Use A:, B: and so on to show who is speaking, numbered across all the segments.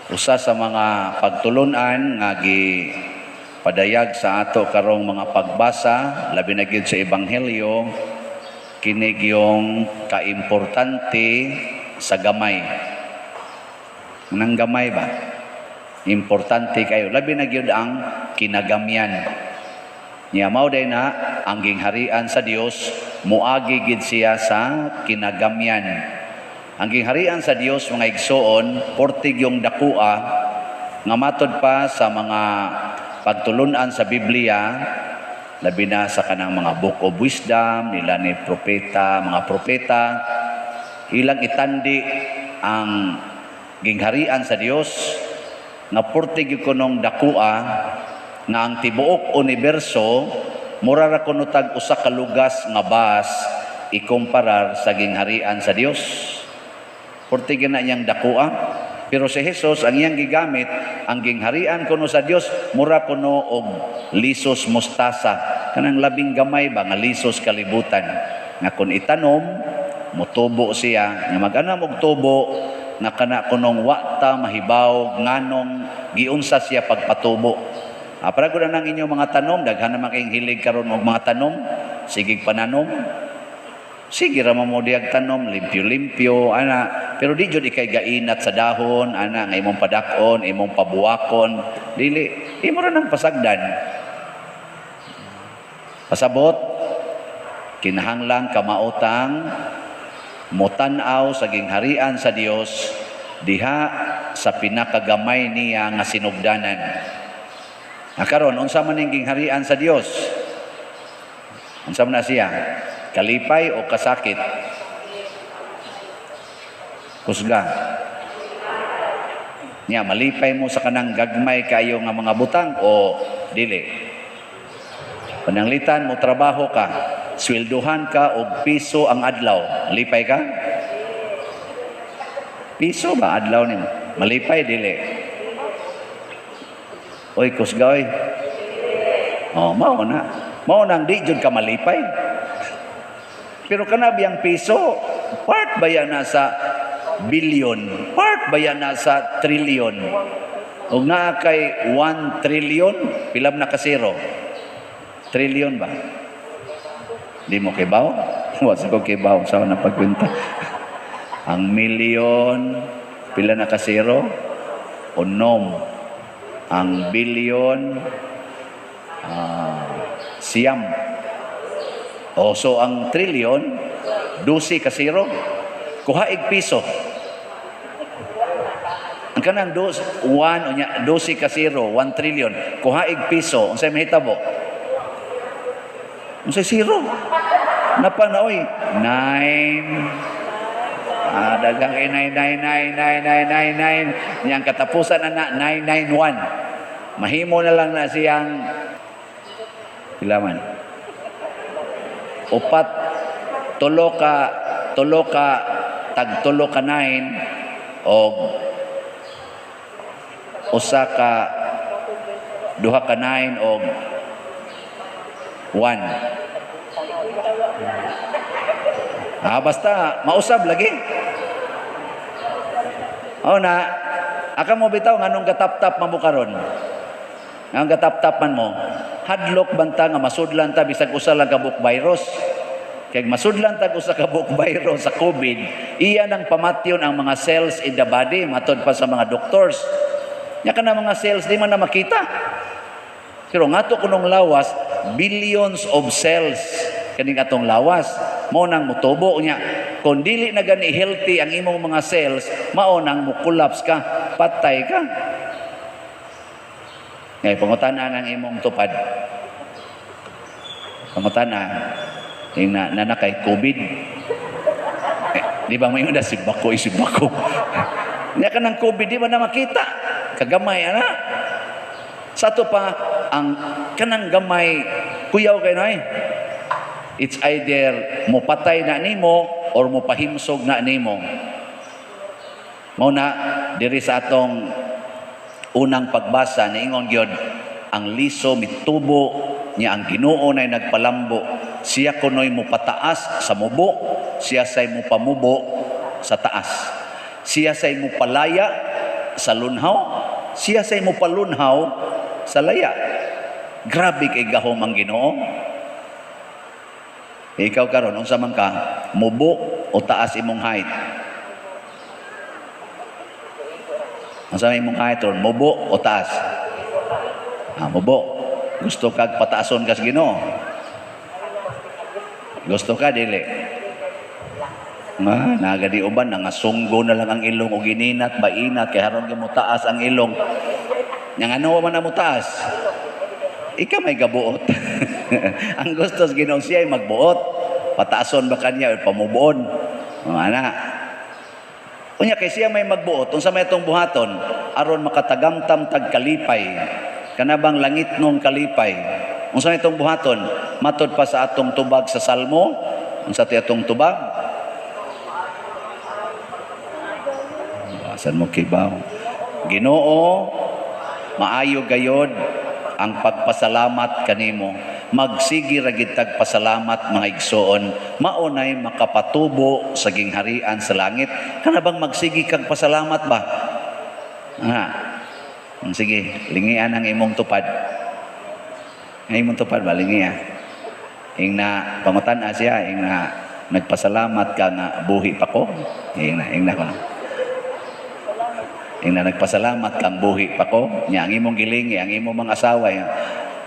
A: Usa sa mga pagtulunan nga padayag sa ato karong mga pagbasa labi na gyud sa ebanghelyo kini yung kaimportante sa gamay. Nang gamay ba? Importante kayo. Labi na gyud ang kinagamyan. Niya mao day na ang gingharian sa Dios muagi gid siya sa kinagamyan. Ang gingharian sa Dios mga igsoon portig yung dakua nga matod pa sa mga pagtulunan sa Biblia labi na sa kanang mga book of wisdom nila ni mga propeta ilang itandi ang gingharian sa Dios nga portig yung kunong dakua nga ang tibuok universo mura ra kuno tag usa ka lugas nga bas ikumparar sa gingharian sa Dios. Portig na iyang dakua. Pero si Jesus ang iyang gigamit ang gingharian kuno sa Dios mura kuno og lisos mostasa kanang labing gamay ba nga lisos kalibutan nga kun itanom motubo siya nga mag-anam og tubo nga kana kunong wata mahibaw nganong giunsa siya pagpatubo. Para ko na ng inyong mga tanom, daghan naman kayong hilig karon og mga tanom, sige pananom. Sige ra mo diag tanom, limpyo-limpyo, ana. Pero di jud ikay gainat sa dahon, ana nga imong padakon, imong pabuakon, dili. Imo ra nang pasagdan. Pasabot, kinahanglang kamautang mutanaw sa gingharian sa Dios diha sa pinakagamay niya nga sinugdanan. Karon unsa man ning gingharian sa Dios? Unsa man na siya? Kalipay o kasakit? Kusga. Nya malipay mo sa kanang gagmay kayo nga mga butang o dili? Pananglitan mo trabaho ka, swelduhan ka og piso ang adlaw, lipay ka? Piso ba adlaw nimo? Malipay dili? Oy, kusga oy. Oh, mao na. Mao nang di jud ka malipay. Pero kanabi ang piso, part ba yan nasa billion? Part ba yan nasa trillion? O nga kay 1 trillion, pilam na kasiro? Trillion ba? Di mo kibaw? Wasa ko kibaw. Saan na pagkwenta? Ang milyon, pila na kasiro? Unom. Ang billion, siyam. So ang trillion, 12 kasiro. Kuhaig piso. Ang kanang 12 kasiro, 1 trillion. Kuhaig piso. Unsay mahitabo? Unsay zero? Napanaoy. 9. Dagang 9999999 yang katapusan na 991. Mahimo na lang na siyang ilaman. Upat tulo ka tag tulo ka 9 og usa ka duha ka 9 og 1. Basta mausab lagi. Na aka mo bitaw nganong gatap-tap mo karon. Nganong gatap-tapan mo. Hadlok banta nga masudlan ta bisag usa lang ka book virus. Kay masudlan ta usa ka book virus sa COVID, iya nang pamatyon ang mga cells in the body matod pa sa mga doctors. Nya kana mga cells di man na makita. Pero ngato kunong lawas billions of cells kaning atong lawas mao nang mutubo nya kun dili na gani healthy ang imong mga cells mao nang mo-collapse ka, patay ka. Ngay pangutana ang imong tupad. Pangutana na kay COVID. Di ba may una si bako. Nya kanang COVID di ba na makita? Kagamay ana. Sa to pa ang kanang gamay kuyaw kay noy. It's either mo patay na nimo or mo pahimsog na nimo. Mao na diri sa atong unang pagbasa niingon gyud ang liso mitubo niya ang Ginoo nay nagpalambo. Siya kunoy mo pataas sa mubo, siya say mo pamubo sa taas. Siya say mo palaya, sa lunhaw, siya say mo palunhaw sa laya. Grabe kay gahom ang Ginoo. Ikaw karon unsa man ka, mubo o taas imong height? Unsa man imong height ron, mubo o taas? Mubo. Gusto kag pataason ka sa Ginoo? Gusto ka dili? Nagadi uban nangasunggo na lang ang ilong o gininat bainat kay haron gyud mo taas ang ilong. Yang ano man na mo taas? Ikaw may gabuot. Ang gusto sa Ginoo siya ay magbuot. Pataason ba kanya o pamubuon? Ana. Unya kay siya may magbuot, unsa may itong buhaton aron makatagamtam tag kalipay. Kanabang langit nung kalipay. Unsa may itong buhaton? Matod pa sa atong tubag sa Salmo. Unsa ti atong tubag? Basan mo kibaw. Ginoo, maayo gayod ang pagpasalamat kanimo. Magsigi ra gid tag pasalamat mga igsoon, maunay makapatubo sa gingharian sa langit. Kana bang magsigi kag pasalamat ba? Sige, lingian ang imong tupad. Ang imong tupad ba lingian? Ing na pangutan-a siya, ing na nagpasalamat ka nga buhi pa ko. Ing na nagpasalamat kang buhi pa ko. Nya ang imong gilingi, ang imong mga asawa,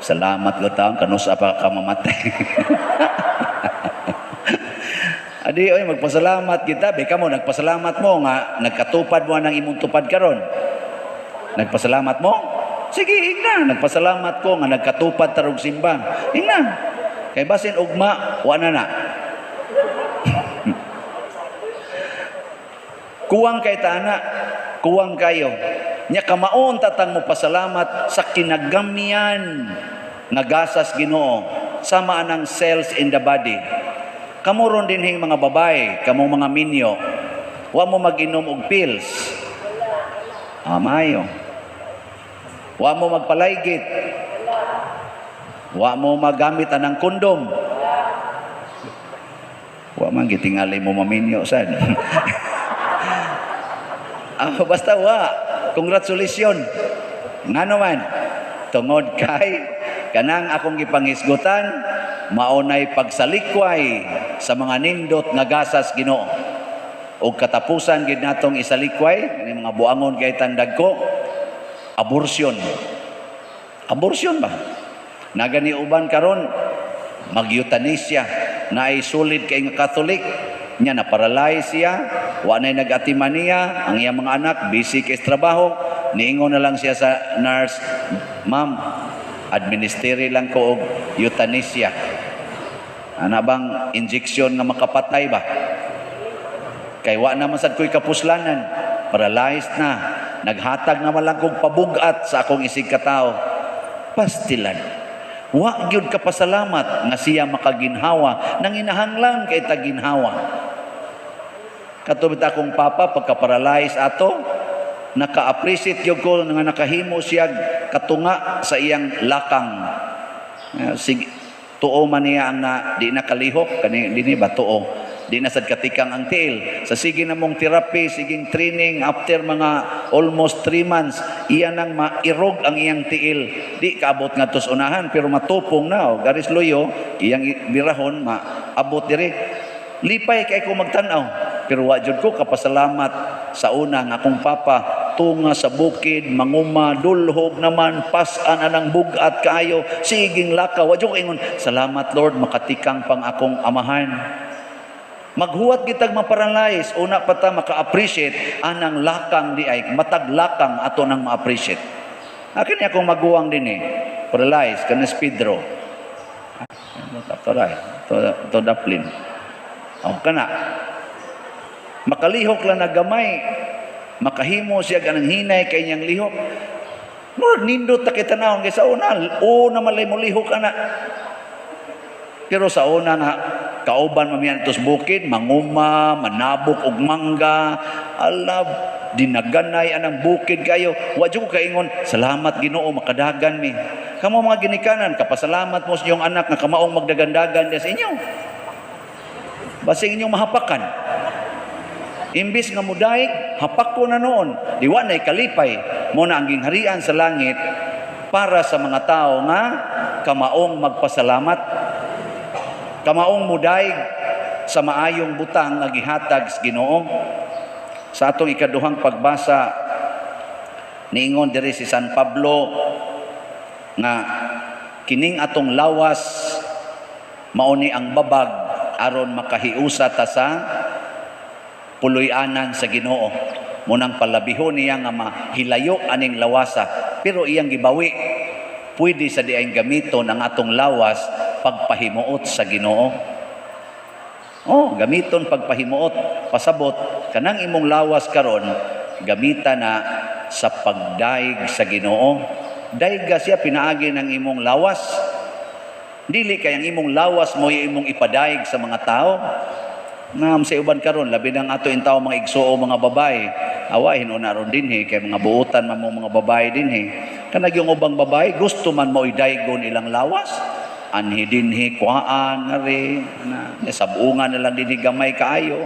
A: salamat ko taon kanusa pa ka mamatay. Adi oy magpasalamat kita, beka mo nagpasalamat mo nga nagkatupad mo nang imong tupad karon. Nagpasalamat mo? Sige, ingna. Nagpasalamat ko nga nagkatupad tarong simbang. Ingna. Kay basin ugma, wala na. Kuwang kay tana, kuwang kayo. Nya kamaon tatang mo pasalamat sa kinagamian nga gasas Ginoo sama anang cells in the body. Kamuron din hing mga babae, kamong mga minyo. Wa mo mag-inom og pills. Mayo. Wa mo magpalaygit. Wa mo magamit anang kondom. Wa man gitingali mo maminyo sad. Basta wa. Congratulations. Ngano man tungod kay kanang akong gipanghisgutan maunay pagsalikway sa mga nindot nga gasas Ginoo. Og katapusan gid natong isalikway ni mga buangon kay tandag ko. Abortion. Abortion ba? Nagani uban karon mag-euthanasia na ay solid kay nga Catholic nya na paralyze siya, wa nay nag-atiman niya, ang iyang mga anak busy kay trabaho, niingon na lang siya sa nurse, "Ma'am, administere lang ko og euthanasia." Ana bang injection nga makapatay ba? Kay wa naman sad ko'y kapuslanan, paralyzed na. Naghatag naman lang kong pabugat sa akong isig katao. Pastilan. Wa gyud ka pasalamat nga siya makaginhawa, nanginahanglan kay taginhawa. Katubit akong papa pagka-paralyze ato, naka-appreciate gyud ko nga nakahimo siya katunga sa iyang lakang. Sige, tuo man niya ang di nakalihok kani dinhi ba tuo. Di na sad katikang ang tiil. Sa sige na mong therapy, siging training, after mga almost 3 months, iyan nang mairog ang iyang tiil. Di kaabot nga tos unahan, pero matupong na. Garis loyo, iyang birahon, maabot diri. Lipay kay ko magtanaw. Pero wajud ko kapasalamat sa una nga akong papa, tunga sa bukid, manguma, dulhog naman, pasan anang bugat kaayo, siging lakaw. Wajud ko ingon, salamat Lord, makatikang pang akong amahan. Maghuwat kitag maparalyze, una pa ta maka-appreciate anang lakang di ay matag lakang ato nang ma-appreciate. Akin niya akong maguwang din paralyze kanas Pedro. To daplin. Kana. Makalihok lang na gamay. Makahimo siya ganang hinay kay niyang lihok. Murag nindot ta kita naon kay sa una malay mo lihok ana. Pero sa una nga kauban mamiyan tos bukid, manguma, manabok og mangga, alab, dinaganay anang bukid kayo. Wa jud ko kaingon, salamat Ginoo makadagan mi. Kamo mga ginikanan, kapasalamat mo sa inyong anak nga kamaong magdagandagan sa inyo. Basta inyong mahapakan. Imbis nga mudaig, hapak ko na noon. Diwa na'y kalipay. Muna ang gingharian sa langit para sa mga tao nga kamaong magpasalamat. Kamaong mudaig sa maayong butang nga gihatag sa Ginoo. Sa atong ikaduhang pagbasa, niingon diri si San Pablo nga kining atong lawas mauni ang babag aron makahiusa ta sa puloy-anan sa Ginoo. Munang palabihon niya nga mahilayo aning lawasa, pero iyang gibawi pwede sa diayng gamiton ang atong lawas pagpahimuot sa Ginoo. Gamiton pagpahimuot, pasabot kanang imong lawas karon gamita na sa pagdaig sa Ginoo. Daiga siya pinaagi ng imong lawas. Dili kay ang imong lawas mo imong ipadaig sa mga tao. Nam sa uban karon labi nang ato in tao mga igsuo mga babae awahin una ron dinhi kay mga buutan man mga babae dinhi kanag yung ubang babae gusto man mo idaygon ilang lawas anhi dinhi kuhaan ngari na sabungan na lang dinhi gamay kaayo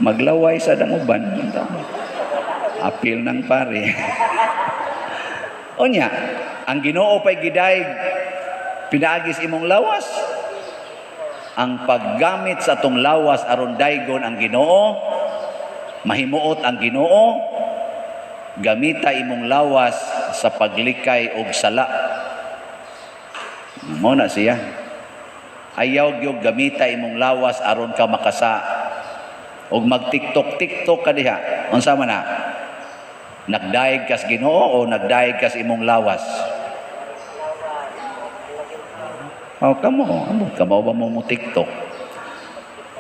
A: maglaway sa danguban apil ng pare onya ang Ginoo pay gidaig pinaagis imong lawas. Ang paggamit sa atong lawas aron daygon ang Ginoo, mahimuot ang Ginoo, gamita imong lawas sa paglikay og sala. Mo na siya. Ayaw gyud gamita imong lawas aron ka makasa og mag-TikTok ka diha. Unsa man na? Nagdaig kas Ginoo o nagdaig kas imong lawas? Kamo ba mo TikTok?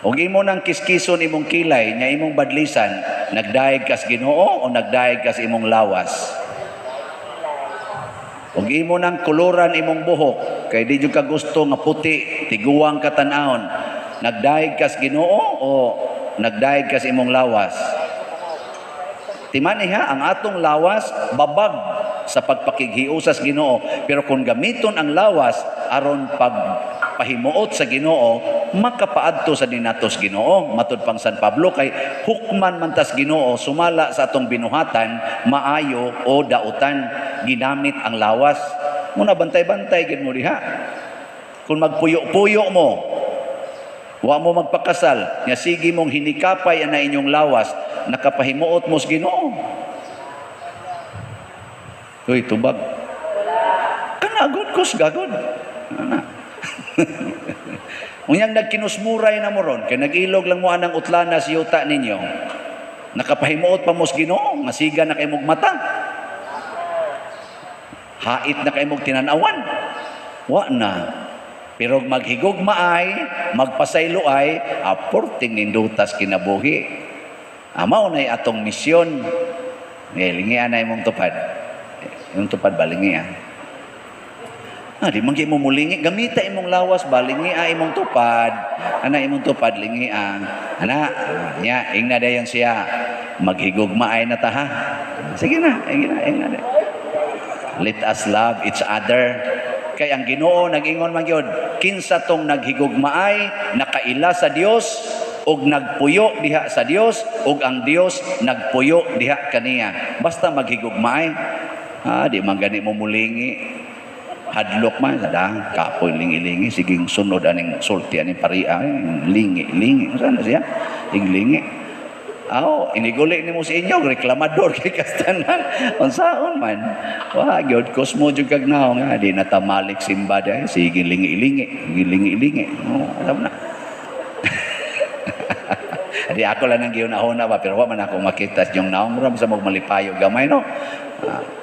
A: Og imo nang kiskison imong kilay, nya imong badlisan, nagdaig kas Ginoo o nagdaig kas imong lawas? Og imo nang kuluran imong buhok, kay di jud ka gusto nga puti, tiguwang katanahon, nagdaig kas Ginoo o nagdaig kas imong lawas? Timaniha ang atong lawas babag sa pagpakighiusas Ginoo, pero kung gamiton ang lawas aron pagpahimuot sa Ginoo, makapaadto sa dinatos Ginoo. Matud pang San Pablo kay hukman man tas Ginoo sumala sa atong binuhatan maayo o dautan ginamit ang lawas. Muna bantay-bantay gid mo diha. Kung magpuyo-puyo mo, wa mo magpakasal, nya sige mong hinikapay ana inyong lawas, nakapahimuot mo sa Ginoo. Uy, tubag. Kanagod kos gagod. Ana. Unyang nagkinusmuray na mo ron, kay nag-ilog lang mo anang utlana si yuta ninyo. Nakapahimuot pa mo sa Ginoo, masiga na kay mong mata. Hait na kay mong tinanawan. Wa na. Pero maghigugma ay, magpasaylo ay, aporting nindutas kinabuhi. Amaw na atong misyon. Lingian na imong tupad. Yung tupad ba, lingian? Di manggi mo mulingi. Gamita imong lawas ba, lingian imong tupad. Ana imong tupad, lingian. Ana, niya, ingna dayon siya. Maghigugma ay na ta, ha? Sige na, ingna dayon. Let us love each other. Kay ang Ginoo nag-ingon man gyud, kinsa tong naghigugmaay nakaila sa Dios ug nagpuyo diha sa Dios ug ang Dios nagpuyo diha kaniya. Basta maghigugmaay. Di man gani mo mulingi. Hadlok man sada kapoy lingi-lingi siging sunod aning sulti aning paria lingi. Saan na siya? Lingi. Iniguli ni mo sa inyo, reklamador kay kastanan. Unsaon man. Wa gyud kosmo jud kag naong nga di natamalik simba dai sige lingi-lingi. Alam na. Di ako lang nang giuna-una ba pero wa man ako makita yung naong ram sa magmalipayo gamay no.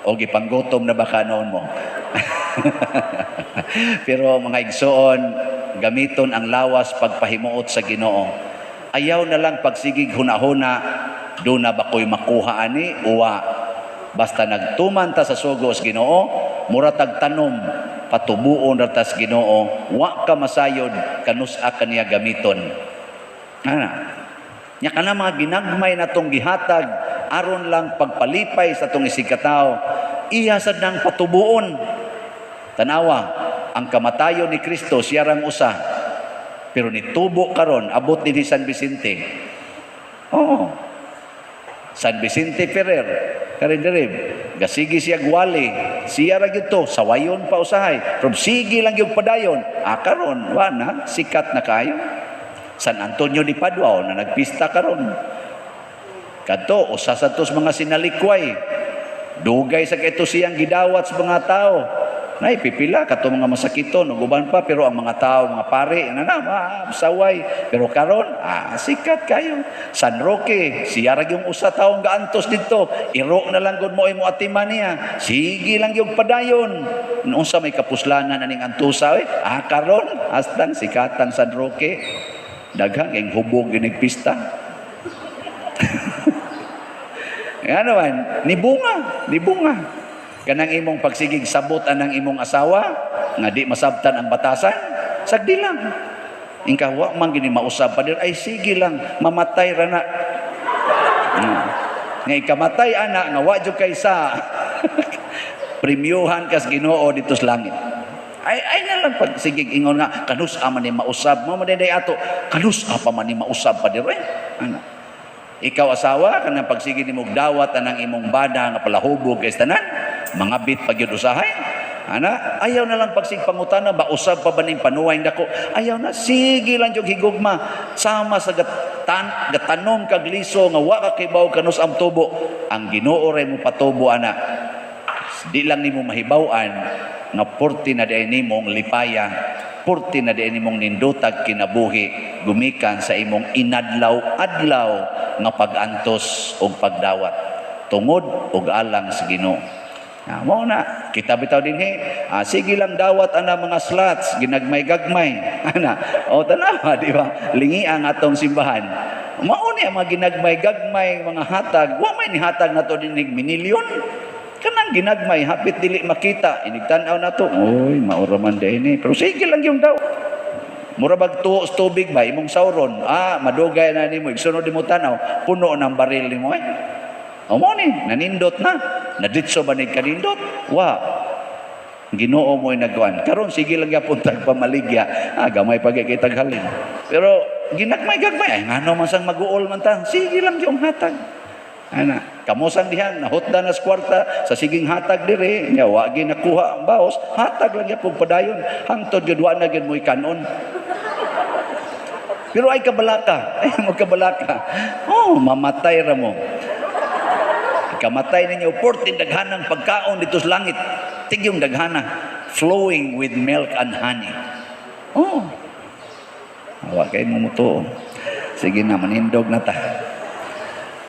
A: O gipanggutom na baka noon mo. Pero mga igsoon, gamiton ang lawas pagpahimuot sa Ginoo. Ayaw na lang pagsigig hunahuna, doon na ba ko'y makuha ani, uwa. Basta nagtuman ta sa sugos Ginoo, muratag tanom, patubuon ra tas Ginoo, wa ka masayod, kanusa kaniya gamiton. Nya kana mga ginagmay na tong gihatag, aron lang pagpalipay sa tong isigkataw, iya sad nang patubuon. Tanawa, ang kamatayon ni Kristo, siya rang usa. Pero nitubo karon abot ni San Vicente Oo. San Vicente Ferrer, karidirib, gasigi siya gwali, siya ra gyud to, sawayon pa usahay, from sige lang yung padayon, karon, wana, sikat na kayo. San Antonio de Padua, na nagpista karon. Kadto, usa sa tos mga sinalikway, dugay sa kito siyang gidawat sa mga tao. Nay pipila kato mga masakiton ug uban pa, pero ang mga tao, mga pare saway, pero karon sikat kayo. San Roque, siya ra yung usa taong gaantos dito, iro na lang gud mo imo atiman niya, sige lang yung padayon. Unsa may kapuslanan aning antusa karon hastang sikatan San Roque, daghang ing hubog ginigpista. Ano man, nibunga. Kanang imong pagsigig sabot anang imong asawa nga di masabtan ang batasan, sagdi lang. Ingka wa man gini mausab pa dir, ay sige lang, mamatay ra na. Nga ikamatay ana nga wa jud kay sa premyuhan kas Ginoo dito sa langit. Ay na lang pagsigig ingon nga kanus man ni mausab mo maday ato, kanus pa man ni mausab pa dir ana. Ikaw asawa kanang pagsige nimo dawat anang imong bada nga palahubog kay tanan, mga bit pagyud usahay. Ana, ayaw na lang pagsig pangutana ba usab pa ba ning panuway dako? Ayaw na, sige lang jud higugma sama sa gatanom kag liso nga wa ka kibaw kanus ang tubo. Ang Ginoo ray mo patubo ana. Di lang nimo mahibaw-an nga porti na diay nimong lipaya, porti na diay nimong nindutag kinabuhi gumikan sa imong inadlaw-adlaw nga pagantos og pagdawat tungod og alang sa Ginoo. Mao na kita bitaw dinhi, sige lang dawat ana mga slots ginagmay-gagmay ana o tanawa di ba, lingi ang atong simbahan. Mao ni mga ginagmay-gagmay mga hatag, wa may ni hatag nato dinig minilyon. Kanang ginagmay hapit dili makita, inigtan-aw nato, oy maura man dinhi, pero sige lang yung daw. Mura bag tuos tubig ba imong sauron, madugay na nimo igsunod nimo tanaw, puno ng baril nimo mo ni nanindot na naditso ba ni kanindot, Ginoo mo'y nagkuan karon sige lang gyapon tag pamaligya, gamay pag kitag halin, pero ginagmay-gagmay ngano man sang maguol man ta, sige lang yung hatag ana kamusang dihan nahutda na sa kwarta sa siging hatag dire nya wa gi nakuha ang baos, hatag lang gyapon padayon hangtod gyud wa na gyud mo'y kanon. Pero ay kabalaka, mamatay ra mo. Kamatay ninyo, portin daghanang pagkaon dito sa langit. Tigyong daghana, flowing with milk and honey. Hawa kayo mo muto. Sige na, manindog na ta.